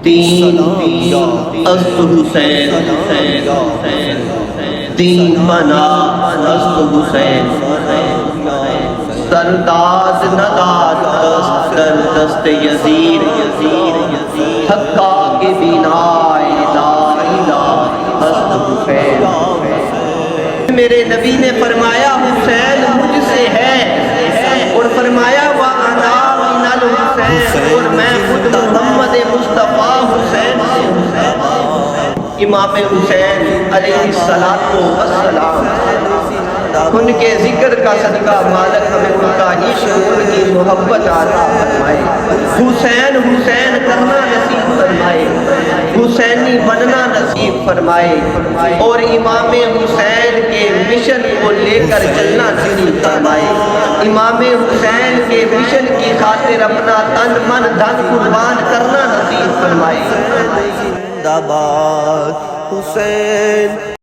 تین است حسین، تین بنا است حسین، سرداد نداد دست در دست یزید، حقا کے بنا لا الہ است حسین۔ میرے نبی نے فرمایا حسین مجھ سے ہے، اور فرمایا وَأَنَا مِنَ الْحُسَيْنِ، اور میں خود محمد مصطفیٰ حسین سے ہوں۔ امام حسین علیہ السلام، ان کے ذکر کا صدقہ مالک ہمیں ان کا عشق، ان کی محبت عطا فرمائے۔ حسین حسین کرنا نصیب فرمائے، حسینی بننا نصیب فرمائے، اور امام حسین کے مشن کو لے کر چلنا نصیب فرمائے۔ امام حسین کے مشن کی خاطر اپنا تن من دھن قربان کرنا نصیب فرمائے۔ زندہ باد حسین۔